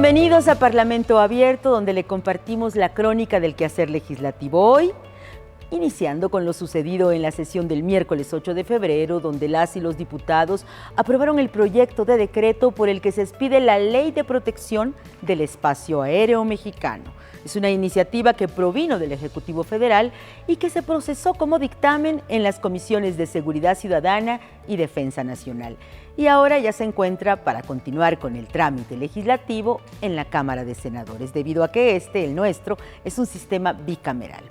Bienvenidos a Parlamento Abierto, donde le compartimos la crónica del quehacer legislativo hoy, iniciando con lo sucedido en la sesión del miércoles 8 de febrero, donde las y los diputados aprobaron el proyecto de decreto por el que se expide la Ley de Protección del Espacio Aéreo Mexicano. Es una iniciativa que provino del Ejecutivo Federal y que se procesó como dictamen en las comisiones de Seguridad Ciudadana y Defensa Nacional. Y ahora ya se encuentra para continuar con el trámite legislativo en la Cámara de Senadores, debido a que el nuestro, es un sistema bicameral.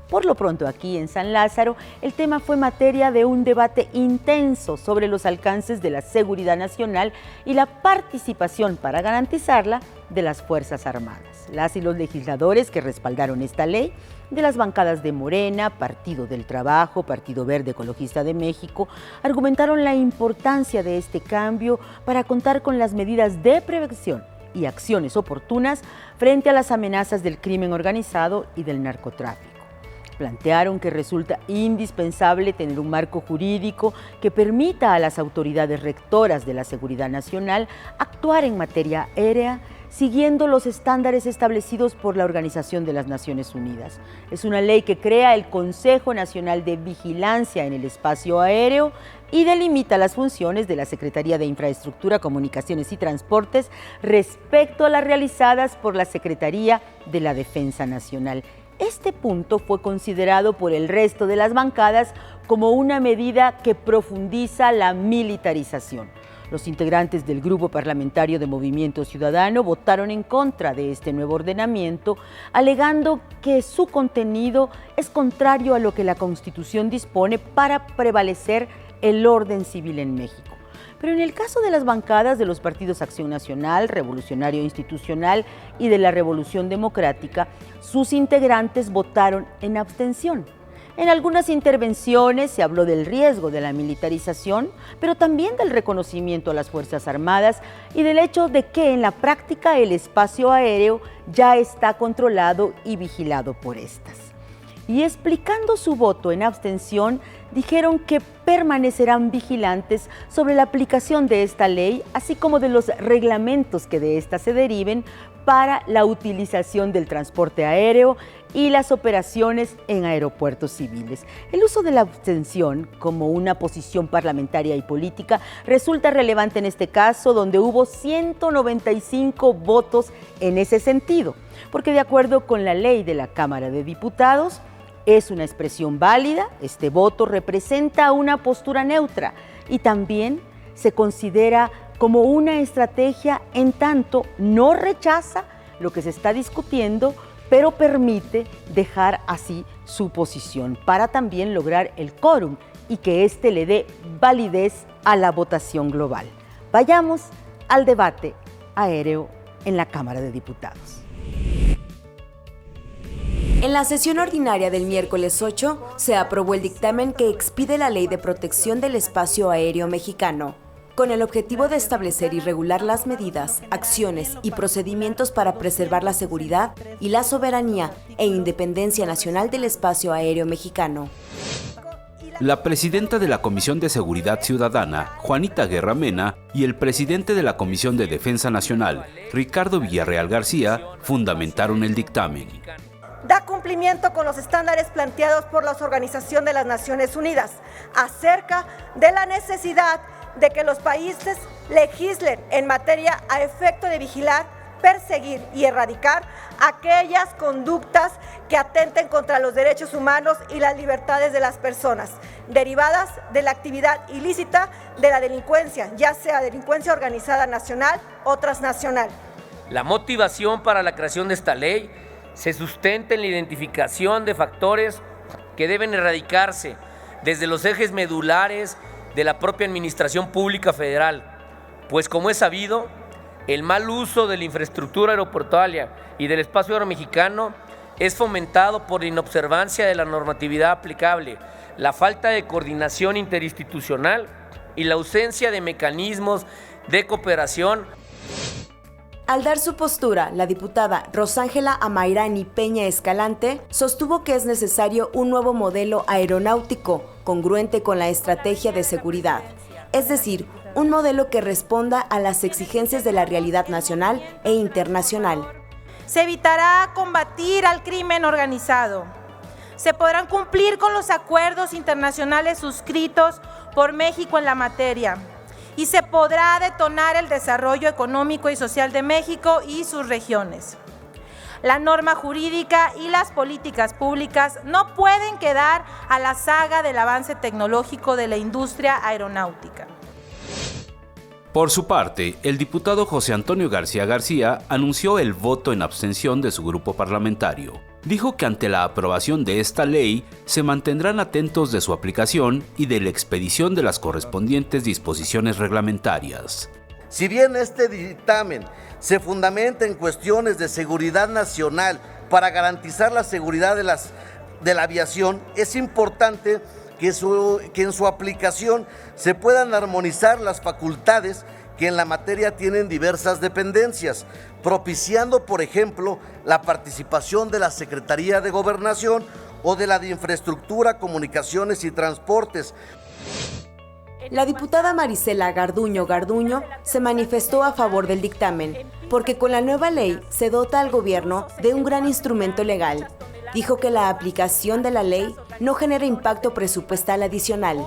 Por lo pronto, aquí en San Lázaro, el tema fue materia de un debate intenso sobre los alcances de la seguridad nacional y la participación para garantizarla de las Fuerzas Armadas. Las y los legisladores que respaldaron esta ley, de las bancadas de Morena, Partido del Trabajo, Partido Verde Ecologista de México, argumentaron la importancia de este cambio para contar con las medidas de prevención y acciones oportunas frente a las amenazas del crimen organizado y del narcotráfico. Plantearon que resulta indispensable tener un marco jurídico que permita a las autoridades rectoras de la seguridad nacional actuar en materia aérea siguiendo los estándares establecidos por la Organización de las Naciones Unidas. Es una ley que crea el Consejo Nacional de Vigilancia en el Espacio Aéreo y delimita las funciones de la Secretaría de Infraestructura, Comunicaciones y Transportes respecto a las realizadas por la Secretaría de la Defensa Nacional. Este punto fue considerado por el resto de las bancadas como una medida que profundiza la militarización. Los integrantes del Grupo Parlamentario de Movimiento Ciudadano votaron en contra de este nuevo ordenamiento, alegando que su contenido es contrario a lo que la Constitución dispone para prevalecer el orden civil en México. Pero en el caso de las bancadas de los partidos Acción Nacional, Revolucionario Institucional y de la Revolución Democrática, sus integrantes votaron en abstención. En algunas intervenciones se habló del riesgo de la militarización, pero también del reconocimiento a las Fuerzas Armadas y del hecho de que en la práctica el espacio aéreo ya está controlado y vigilado por estas. Y explicando su voto en abstención, dijeron que permanecerán vigilantes sobre la aplicación de esta ley, así como de los reglamentos que de esta se deriven para la utilización del transporte aéreo y las operaciones en aeropuertos civiles. El uso de la abstención como una posición parlamentaria y política resulta relevante en este caso, donde hubo 195 votos en ese sentido, porque de acuerdo con la ley de la Cámara de Diputados, es una expresión válida. Este voto representa una postura neutra y también se considera como una estrategia en tanto no rechaza lo que se está discutiendo, pero permite dejar así su posición para también lograr el quórum y que éste le dé validez a la votación global. Vayamos al debate aéreo en la Cámara de Diputados. En la sesión ordinaria del miércoles 8 se aprobó el dictamen que expide la Ley de Protección del Espacio Aéreo Mexicano, con el objetivo de establecer y regular las medidas, acciones y procedimientos para preservar la seguridad y la soberanía e independencia nacional del espacio aéreo mexicano. La presidenta de la Comisión de Seguridad Ciudadana, Juanita Guerra Mena, y el presidente de la Comisión de Defensa Nacional, Ricardo Villarreal García, fundamentaron el dictamen. Da cumplimiento con los estándares planteados por la Organización de las Naciones Unidas acerca de la necesidad de que los países legislen en materia a efecto de vigilar, perseguir y erradicar aquellas conductas que atenten contra los derechos humanos y las libertades de las personas, derivadas de la actividad ilícita de la delincuencia, ya sea delincuencia organizada nacional o transnacional. La motivación para la creación de esta ley se sustenta en la identificación de factores que deben erradicarse desde los ejes medulares de la propia Administración Pública Federal, pues como es sabido, el mal uso de la infraestructura aeroportuaria y del espacio aéreo mexicano es fomentado por la inobservancia de la normatividad aplicable, la falta de coordinación interinstitucional y la ausencia de mecanismos de cooperación. Al dar su postura, la diputada Rosángela Amairani Peña Escalante sostuvo que es necesario un nuevo modelo aeronáutico congruente con la estrategia de seguridad, es decir, un modelo que responda a las exigencias de la realidad nacional e internacional. Se evitará combatir al crimen organizado. Se podrán cumplir con los acuerdos internacionales suscritos por México en la materia y se podrá detonar el desarrollo económico y social de México y sus regiones. La norma jurídica y las políticas públicas no pueden quedar a la saga del avance tecnológico de la industria aeronáutica. Por su parte, el diputado José Antonio García García anunció el voto en abstención de su grupo parlamentario. Dijo que ante la aprobación de esta ley se mantendrán atentos de su aplicación y de la expedición de las correspondientes disposiciones reglamentarias. Si bien este dictamen se fundamenta en cuestiones de seguridad nacional para garantizar la seguridad de la aviación, es importante que en su aplicación se puedan armonizar las facultades que en la materia tienen diversas dependencias, propiciando, por ejemplo, la participación de la Secretaría de Gobernación o de la de Infraestructura, Comunicaciones y Transportes. La diputada Marisela Garduño se manifestó a favor del dictamen, porque con la nueva ley se dota al gobierno de un gran instrumento legal. Dijo que la aplicación de la ley no genera impacto presupuestal adicional.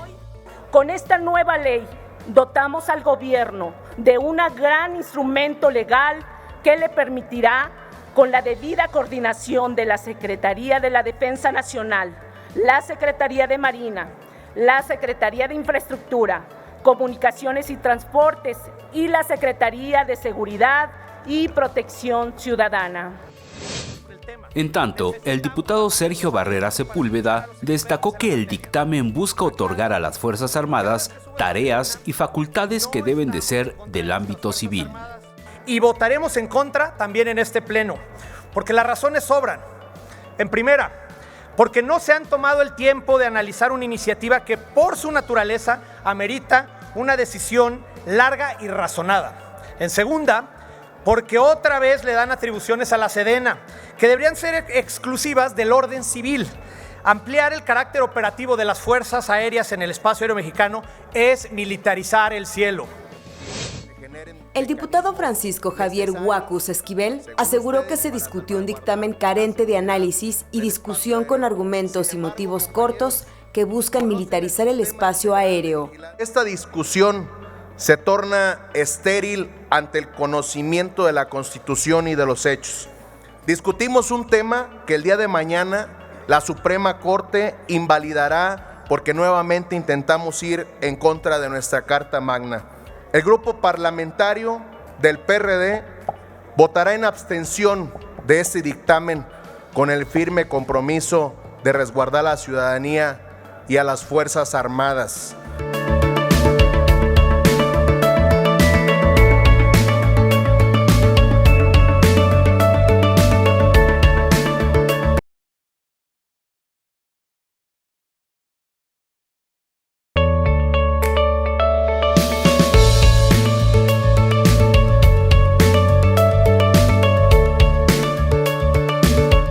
Con esta nueva ley dotamos al gobierno de un gran instrumento legal que le permitirá, con la debida coordinación de la Secretaría de la Defensa Nacional, la Secretaría de Marina, la Secretaría de Infraestructura, Comunicaciones y Transportes y la Secretaría de Seguridad y Protección Ciudadana. En tanto, el diputado Sergio Barrera Sepúlveda destacó que el dictamen busca otorgar a las Fuerzas Armadas tareas y facultades que deben de ser del ámbito civil. Y votaremos en contra también en este pleno, porque las razones sobran. En primera, porque no se han tomado el tiempo de analizar una iniciativa que por su naturaleza amerita una decisión larga y razonada. En segunda, porque otra vez le dan atribuciones a la Sedena, que deberían ser exclusivas del orden civil. Ampliar el carácter operativo de las fuerzas aéreas en el espacio aéreo mexicano es militarizar el cielo. El diputado Francisco Javier Huacus Esquivel aseguró que se discutió un dictamen carente de análisis y discusión con argumentos y motivos cortos que buscan militarizar el espacio aéreo. Esta discusión se torna estéril ante el conocimiento de la Constitución y de los hechos. Discutimos un tema que el día de mañana la Suprema Corte invalidará porque nuevamente intentamos ir en contra de nuestra Carta Magna. El grupo parlamentario del PRD votará en abstención de este dictamen con el firme compromiso de resguardar a la ciudadanía y a las Fuerzas Armadas.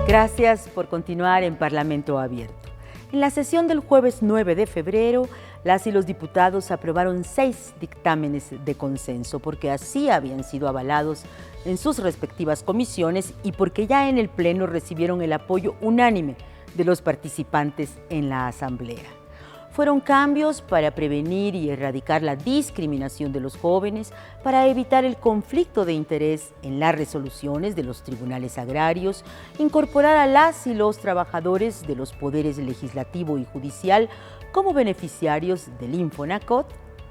Gracias por continuar en Parlamento Abierto. En la sesión del jueves 9 de febrero, las y los diputados aprobaron 6 dictámenes de consenso porque así habían sido avalados en sus respectivas comisiones y porque ya en el Pleno recibieron el apoyo unánime de los participantes en la Asamblea. Fueron cambios para prevenir y erradicar la discriminación de los jóvenes, para evitar el conflicto de interés en las resoluciones de los tribunales agrarios, incorporar a las y los trabajadores de los poderes legislativo y judicial como beneficiarios del Infonacot,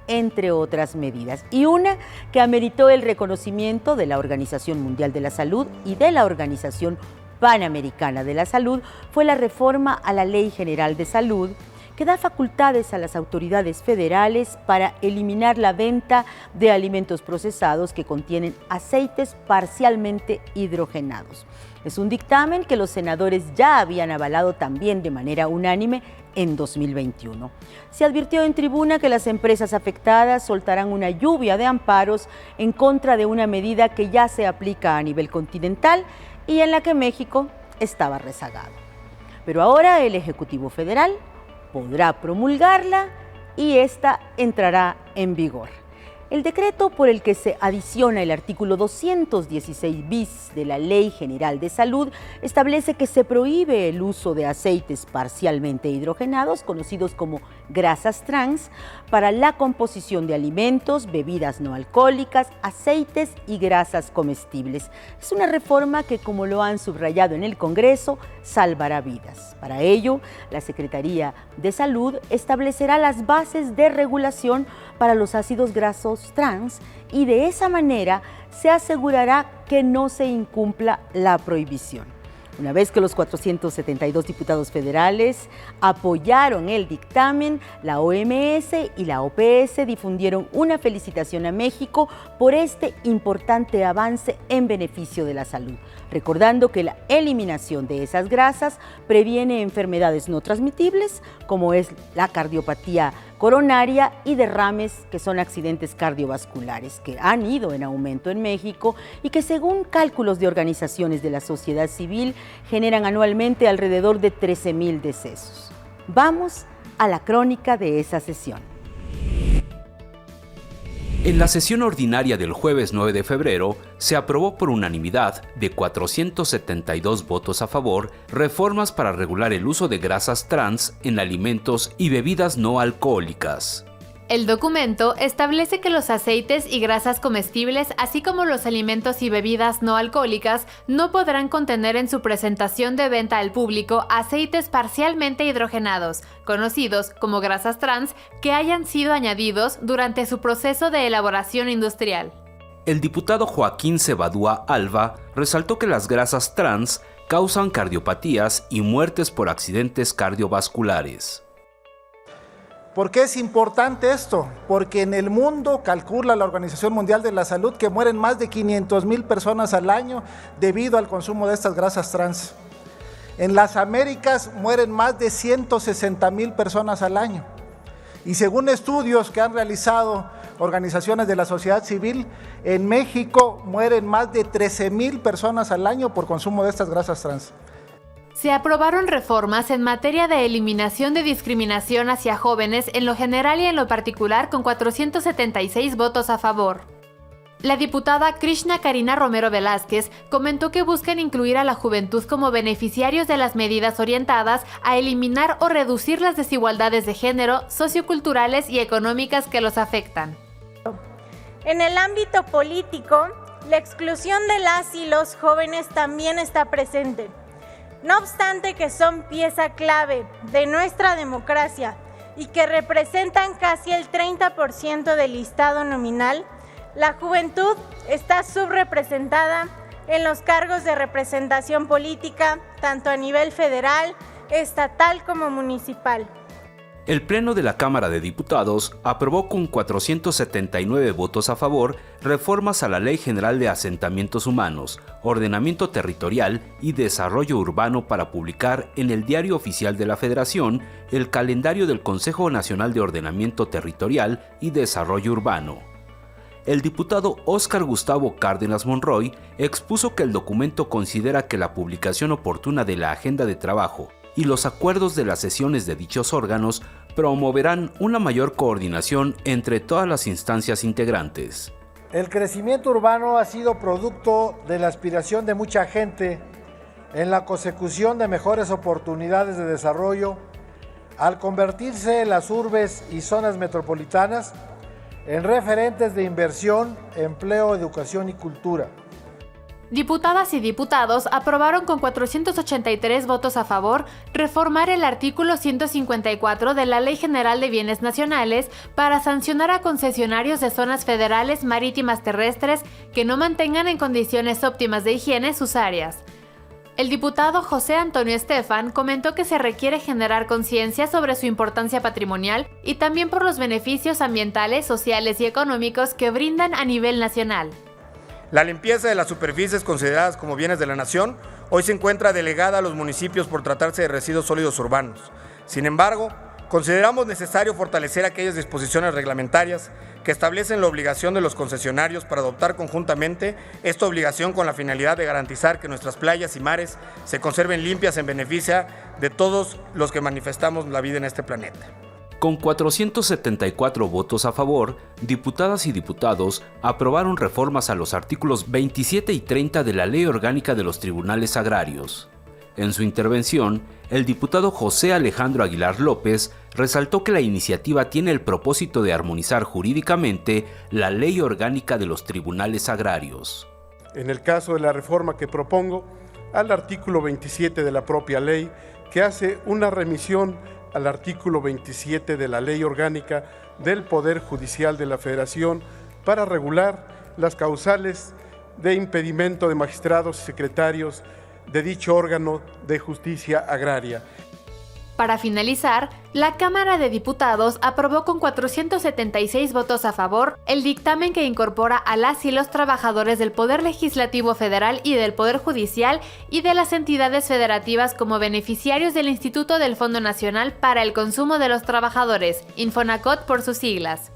entre otras medidas. Y una que ameritó el reconocimiento de la Organización Mundial de la Salud y de la Organización Panamericana de la Salud fue la reforma a la Ley General de Salud, que da facultades a las autoridades federales para eliminar la venta de alimentos procesados que contienen aceites parcialmente hidrogenados. Es un dictamen que los senadores ya habían avalado también de manera unánime en 2021. Se advirtió en tribuna que las empresas afectadas soltarán una lluvia de amparos en contra de una medida que ya se aplica a nivel continental y en la que México estaba rezagado. Pero ahora el Ejecutivo Federal podrá promulgarla y esta entrará en vigor. El decreto por el que se adiciona el artículo 216 bis de la Ley General de Salud establece que se prohíbe el uso de aceites parcialmente hidrogenados, conocidos como grasas trans, para la composición de alimentos, bebidas no alcohólicas, aceites y grasas comestibles. Es una reforma que, como lo han subrayado en el Congreso, salvará vidas. Para ello, la Secretaría de Salud establecerá las bases de regulación para los ácidos grasos trans y de esa manera se asegurará que no se incumpla la prohibición. Una vez que los 472 diputados federales apoyaron el dictamen, la OMS y la OPS difundieron una felicitación a México por este importante avance en beneficio de la salud, recordando que la eliminación de esas grasas previene enfermedades no transmitibles, como es la cardiopatía coronaria y derrames, que son accidentes cardiovasculares, que han ido en aumento en México y que, según cálculos de organizaciones de la sociedad civil, generan anualmente alrededor de 13,000 decesos. Vamos a la crónica de esa sesión. En la sesión ordinaria del jueves 9 de febrero, se aprobó por unanimidad, de 472 votos a favor, reformas para regular el uso de grasas trans en alimentos y bebidas no alcohólicas. El documento establece que los aceites y grasas comestibles, así como los alimentos y bebidas no alcohólicas, no podrán contener en su presentación de venta al público aceites parcialmente hidrogenados, conocidos como grasas trans, que hayan sido añadidos durante su proceso de elaboración industrial. El diputado Joaquín Cebadúa Alba resaltó que las grasas trans causan cardiopatías y muertes por accidentes cardiovasculares. ¿Por qué es importante esto? Porque en el mundo calcula la Organización Mundial de la Salud que mueren más de 500,000 personas al año debido al consumo de estas grasas trans. En las Américas mueren más de 160,000 personas al año. Y según estudios que han realizado organizaciones de la sociedad civil, en México mueren más de 13,000 personas al año por consumo de estas grasas trans. Se aprobaron reformas en materia de eliminación de discriminación hacia jóvenes en lo general y en lo particular, con 476 votos a favor. La diputada Krishna Karina Romero Velázquez comentó que buscan incluir a la juventud como beneficiarios de las medidas orientadas a eliminar o reducir las desigualdades de género, socioculturales y económicas que los afectan. En el ámbito político, la exclusión de las y los jóvenes también está presente. No obstante que son pieza clave de nuestra democracia y que representan casi el 30% del listado nominal, la juventud está subrepresentada en los cargos de representación política, tanto a nivel federal, estatal como municipal. El Pleno de la Cámara de Diputados aprobó con 479 votos a favor reformas a la Ley General de Asentamientos Humanos, Ordenamiento Territorial y Desarrollo Urbano para publicar en el Diario Oficial de la Federación el calendario del Consejo Nacional de Ordenamiento Territorial y Desarrollo Urbano. El diputado Óscar Gustavo Cárdenas Monroy expuso que el documento considera que la publicación oportuna de la agenda de trabajo y los acuerdos de las sesiones de dichos órganos promoverán una mayor coordinación entre todas las instancias integrantes. El crecimiento urbano ha sido producto de la aspiración de mucha gente en la consecución de mejores oportunidades de desarrollo al convertirse las urbes y zonas metropolitanas en referentes de inversión, empleo, educación y cultura. Diputadas y diputados aprobaron con 483 votos a favor reformar el artículo 154 de la Ley General de Bienes Nacionales para sancionar a concesionarios de zonas federales marítimas terrestres que no mantengan en condiciones óptimas de higiene sus áreas. El diputado José Antonio Estefan comentó que se requiere generar conciencia sobre su importancia patrimonial y también por los beneficios ambientales, sociales y económicos que brindan a nivel nacional. La limpieza de las superficies consideradas como bienes de la nación hoy se encuentra delegada a los municipios por tratarse de residuos sólidos urbanos. Sin embargo, consideramos necesario fortalecer aquellas disposiciones reglamentarias que establecen la obligación de los concesionarios para adoptar conjuntamente esta obligación con la finalidad de garantizar que nuestras playas y mares se conserven limpias en beneficio de todos los que manifestamos la vida en este planeta. Con 474 votos a favor, diputadas y diputados aprobaron reformas a los artículos 27 y 30 de la Ley Orgánica de los Tribunales Agrarios. En su intervención, el diputado José Alejandro Aguilar López resaltó que la iniciativa tiene el propósito de armonizar jurídicamente la Ley Orgánica de los Tribunales Agrarios. En el caso de la reforma que propongo, al artículo 27 de la propia ley, que hace una remisión al artículo 27 de la Ley Orgánica del Poder Judicial de la Federación para regular las causales de impedimento de magistrados y secretarios de dicho órgano de justicia agraria. Para finalizar, la Cámara de Diputados aprobó con 476 votos a favor el dictamen que incorpora a las y los trabajadores del Poder Legislativo Federal y del Poder Judicial y de las entidades federativas como beneficiarios del Instituto del Fondo Nacional para el Consumo de los Trabajadores, Infonacot por sus siglas.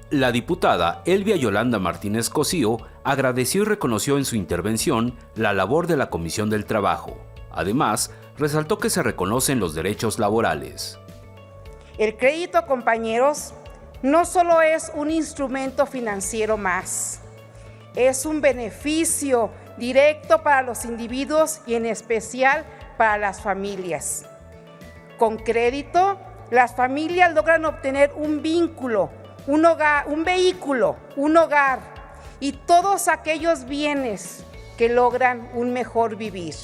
La diputada Elvia Yolanda Martínez Cosío agradeció y reconoció en su intervención la labor de la Comisión del Trabajo. Además, resaltó que se reconocen los derechos laborales. El crédito, compañeros, no solo es un instrumento financiero más, es un beneficio directo para los individuos y en especial para las familias. Con crédito, las familias logran obtener un vínculo, un hogar, un vehículo, un hogar y todos aquellos bienes que logran un mejor vivir.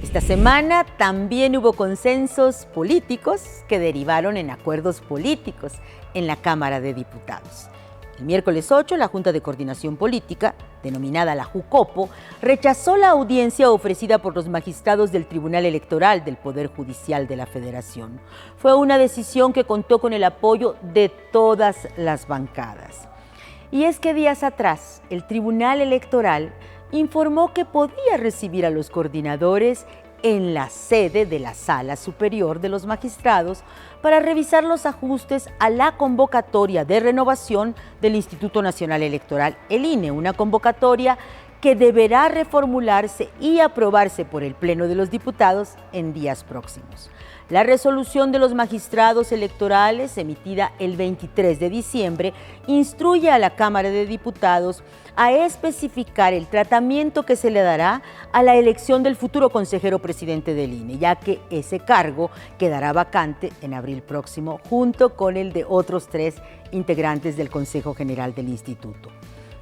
Esta semana también hubo consensos políticos que derivaron en acuerdos políticos en la Cámara de Diputados. El miércoles 8, la Junta de Coordinación Política, denominada la JUCOPO, rechazó la audiencia ofrecida por los magistrados del Tribunal Electoral del Poder Judicial de la Federación. Fue una decisión que contó con el apoyo de todas las bancadas. Y es que días atrás, el Tribunal Electoral informó que podía recibir a los coordinadores en la sede de la Sala Superior de los Magistrados para revisar los ajustes a la convocatoria de renovación del Instituto Nacional Electoral, el INE, una convocatoria que deberá reformularse y aprobarse por el Pleno de los Diputados en días próximos. La resolución de los magistrados electorales, emitida el 23 de diciembre, instruye a la Cámara de Diputados a especificar el tratamiento que se le dará a la elección del futuro consejero presidente del INE, ya que ese cargo quedará vacante en abril próximo, junto con el de otros 3 integrantes del Consejo General del Instituto.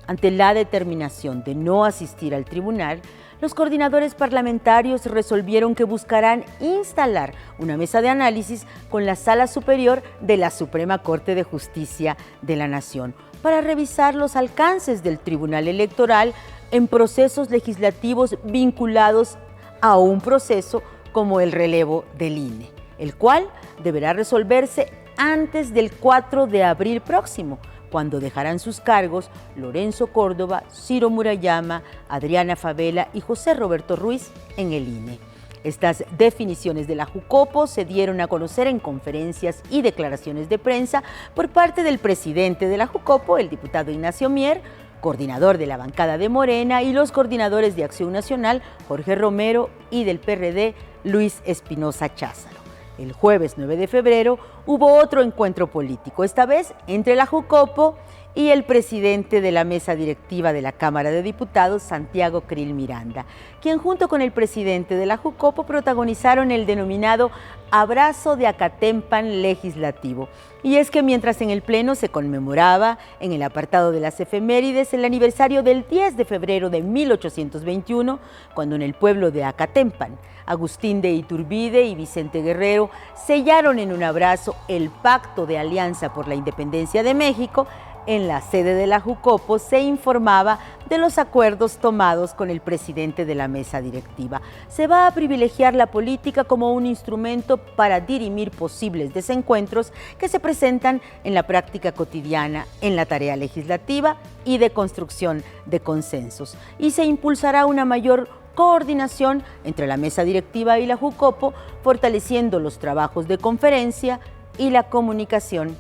Ante la determinación de no asistir al tribunal, los coordinadores parlamentarios resolvieron que buscarán instalar una mesa de análisis con la Sala Superior de la Suprema Corte de Justicia de la Nación para revisar los alcances del Tribunal Electoral en procesos legislativos vinculados a un proceso como el relevo del INE, el cual deberá resolverse antes del 4 de abril próximo, cuando dejarán sus cargos Lorenzo Córdoba, Ciro Murayama, Adriana Favela y José Roberto Ruiz en el INE. Estas definiciones de la JUCOPO se dieron a conocer en conferencias y declaraciones de prensa por parte del presidente de la JUCOPO, el diputado Ignacio Mier, coordinador de la bancada de Morena, y los coordinadores de Acción Nacional, Jorge Romero, y del PRD, Luis Espinosa Cházaro. El jueves 9 de febrero hubo otro encuentro político, esta vez entre la JUCOPO y el presidente de la mesa directiva de la Cámara de Diputados, Santiago Krill Miranda, quien junto con el presidente de la JUCOPO protagonizaron el denominado Abrazo de Acatempan Legislativo. Y es que mientras en el Pleno se conmemoraba, en el apartado de las efemérides, el aniversario del 10 de febrero de 1821, cuando en el pueblo de Acatempan, Agustín de Iturbide y Vicente Guerrero sellaron en un abrazo el Pacto de Alianza por la Independencia de México, en la sede de la JUCOPO se informaba de los acuerdos tomados con el presidente de la mesa directiva. Se va a privilegiar la política como un instrumento para dirimir posibles desencuentros que se presentan en la práctica cotidiana, en la tarea legislativa y de construcción de consensos. Y se impulsará una mayor coordinación entre la mesa directiva y la JUCOPO, fortaleciendo los trabajos de conferencia y la comunicación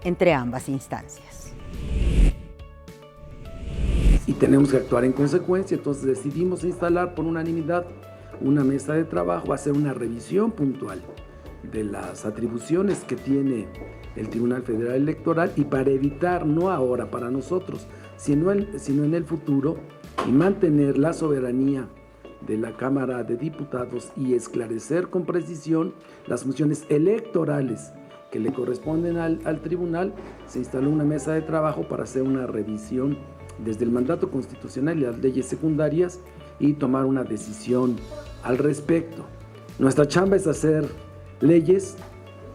entre ambas instancias. Y tenemos que actuar en consecuencia, entonces decidimos instalar por unanimidad una mesa de trabajo a hacer una revisión puntual de las atribuciones que tiene el Tribunal Federal Electoral y para evitar, no ahora para nosotros, sino en el futuro, y mantener la soberanía de la Cámara de Diputados y esclarecer con precisión las funciones electorales que le corresponden al tribunal, se instaló una mesa de trabajo para hacer una revisión desde el mandato constitucional y las leyes secundarias y tomar una decisión al respecto. Nuestra chamba es hacer leyes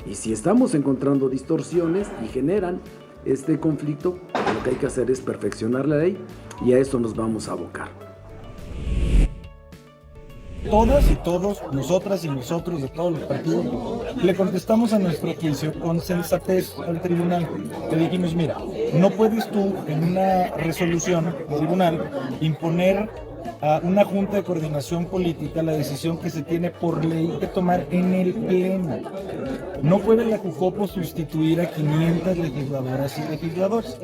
y si estamos encontrando distorsiones y generan este conflicto, lo que hay que hacer es perfeccionar la ley y a eso nos vamos a abocar. Todas y todos, nosotras y nosotros de todos los partidos, le contestamos a nuestro juicio con sensatez al tribunal. Le dijimos, mira, no puedes tú en una resolución del tribunal imponer a una junta de coordinación política la decisión que se tiene por ley que tomar en el pleno. No puede la Jucopo sustituir a 500 legisladoras y legisladores.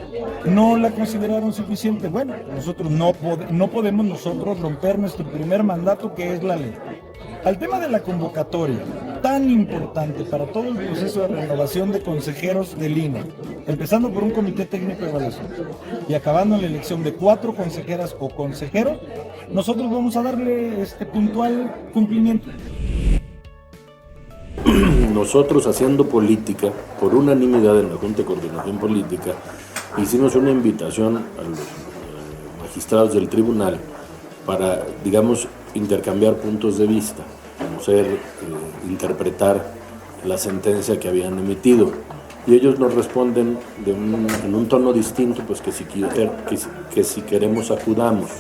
No la consideraron suficiente. Bueno, nosotros no podemos nosotros romper nuestro primer mandato, que es la ley. Al tema de la convocatoria, tan importante para todo el proceso de renovación de consejeros del INE, empezando por un comité técnico de evaluación y acabando en la elección de 4 consejeras o consejeros, nosotros vamos a darle puntual cumplimiento. Nosotros, haciendo política, por unanimidad en la Junta de Coordinación Política, hicimos una invitación a los magistrados del tribunal para, digamos, intercambiar puntos de vista, conocer, interpretar la sentencia que habían emitido. Y ellos nos responden en un tono distinto, pues que si queremos acudamos.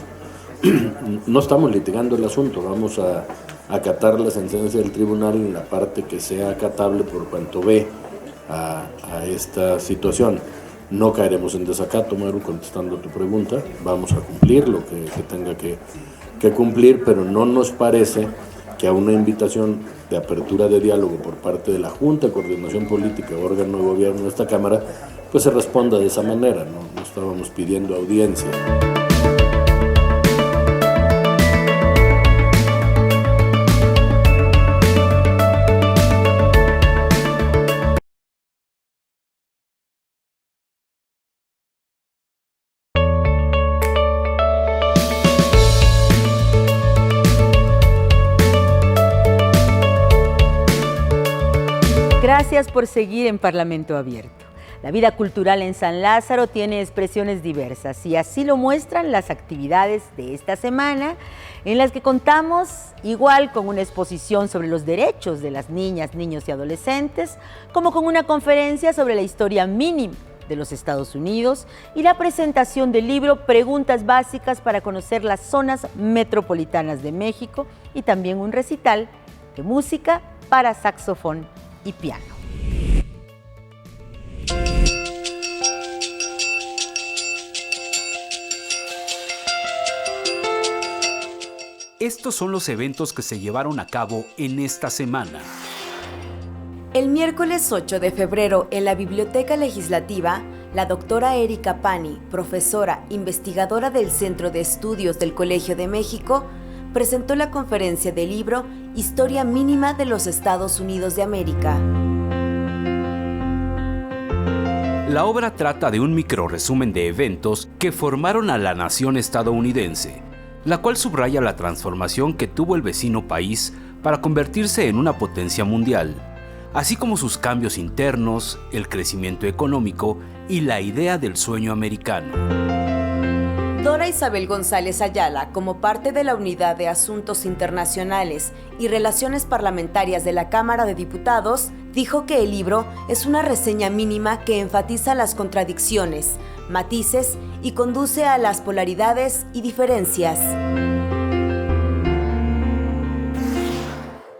No estamos litigando el asunto, vamos a acatar la sentencia del tribunal en la parte que sea acatable por cuanto ve a esta situación. No caeremos en desacato, Maru, contestando tu pregunta, vamos a cumplir lo que tenga que cumplir, pero no nos parece que a una invitación de apertura de diálogo por parte de la Junta de Coordinación Política, órgano de gobierno de esta Cámara, pues se responda de esa manera, no estábamos pidiendo audiencia. Gracias por seguir en Parlamento Abierto. La vida cultural en San Lázaro tiene expresiones diversas y así lo muestran las actividades de esta semana, en las que contamos igual con una exposición sobre los derechos de las niñas, niños y adolescentes, como con una conferencia sobre la historia mínima de los Estados Unidos y la presentación del libro Preguntas Básicas para conocer las zonas metropolitanas de México, y también un recital de música para saxofón y piano. Estos son los eventos que se llevaron a cabo en esta semana. El miércoles 8 de febrero, en la Biblioteca Legislativa, la doctora Erika Pani, profesora investigadora del Centro de Estudios del Colegio de México, presentó la conferencia del libro Historia Mínima de los Estados Unidos de América. La obra trata de un microresumen de eventos que formaron a la nación estadounidense, la cual subraya la transformación que tuvo el vecino país para convertirse en una potencia mundial, así como sus cambios internos, el crecimiento económico y la idea del sueño americano. Dora Isabel González Ayala, como parte de la Unidad de Asuntos Internacionales y Relaciones Parlamentarias de la Cámara de Diputados, dijo que el libro es una reseña mínima que enfatiza las contradicciones, matices y conduce a las polaridades y diferencias.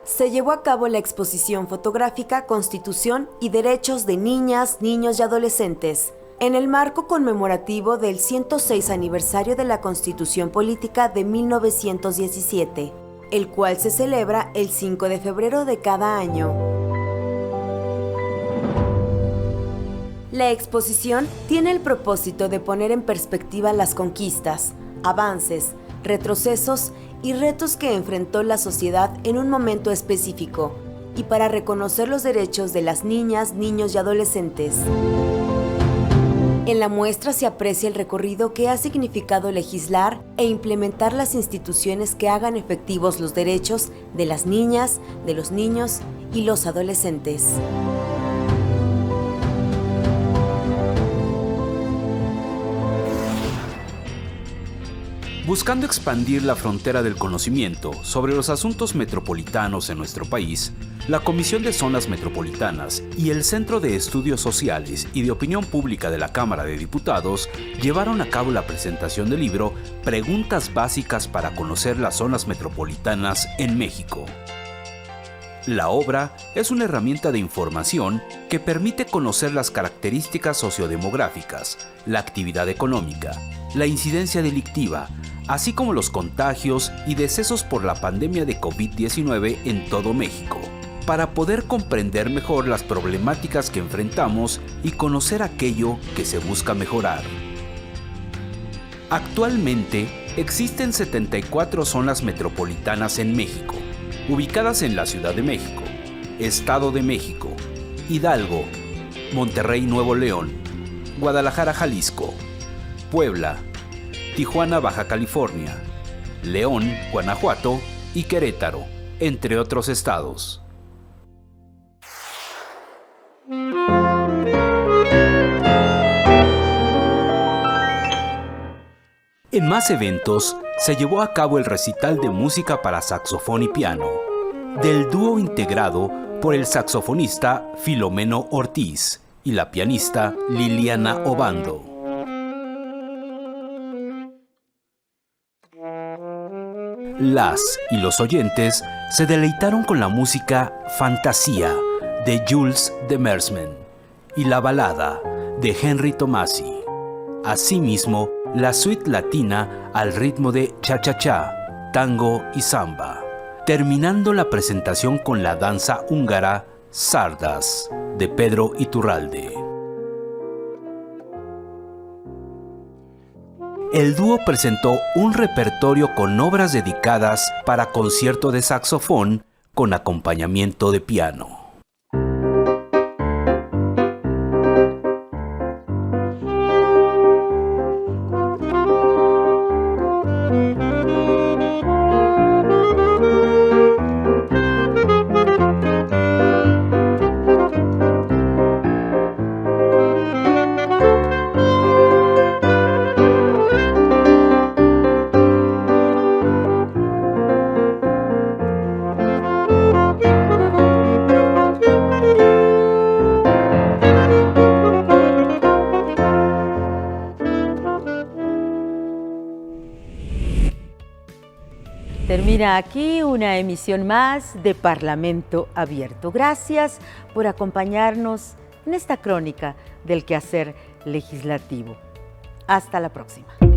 Se llevó a cabo la exposición fotográfica Constitución y Derechos de Niñas, Niños y Adolescentes, en el marco conmemorativo del 106 aniversario de la Constitución Política de 1917, el cual se celebra el 5 de febrero de cada año. La exposición tiene el propósito de poner en perspectiva las conquistas, avances, retrocesos y retos que enfrentó la sociedad en un momento específico, y para reconocer los derechos de las niñas, niños y adolescentes. En la muestra se aprecia el recorrido que ha significado legislar e implementar las instituciones que hagan efectivos los derechos de las niñas, de los niños y los adolescentes. Buscando expandir la frontera del conocimiento sobre los asuntos metropolitanos en nuestro país, la Comisión de Zonas Metropolitanas y el Centro de Estudios Sociales y de Opinión Pública de la Cámara de Diputados llevaron a cabo la presentación del libro Preguntas básicas para conocer las zonas metropolitanas en México. La obra es una herramienta de información que permite conocer las características sociodemográficas, la actividad económica, la incidencia delictiva, así como los contagios y decesos por la pandemia de COVID-19 en todo México, para poder comprender mejor las problemáticas que enfrentamos y conocer aquello que se busca mejorar. Actualmente existen 74 zonas metropolitanas en México, ubicadas en la Ciudad de México, Estado de México, Hidalgo, Monterrey, Nuevo León, Guadalajara, Jalisco, Puebla, Tijuana, Baja California, León, Guanajuato y Querétaro, entre otros estados. En más eventos, se llevó a cabo el recital de música para saxofón y piano, del dúo integrado por el saxofonista Filomeno Ortiz y la pianista Liliana Obando. Las y los oyentes se deleitaron con la música Fantasía de Jules de Mersman y la balada de Henry Tomasi. Asimismo, la suite latina al ritmo de cha-cha-cha, tango y samba, terminando la presentación con la danza húngara Sardas de Pedro Iturralde. El dúo presentó un repertorio con obras dedicadas para concierto de saxofón con acompañamiento de piano. Termina aquí una emisión más de Parlamento Abierto. Gracias por acompañarnos en esta crónica del quehacer legislativo. Hasta la próxima.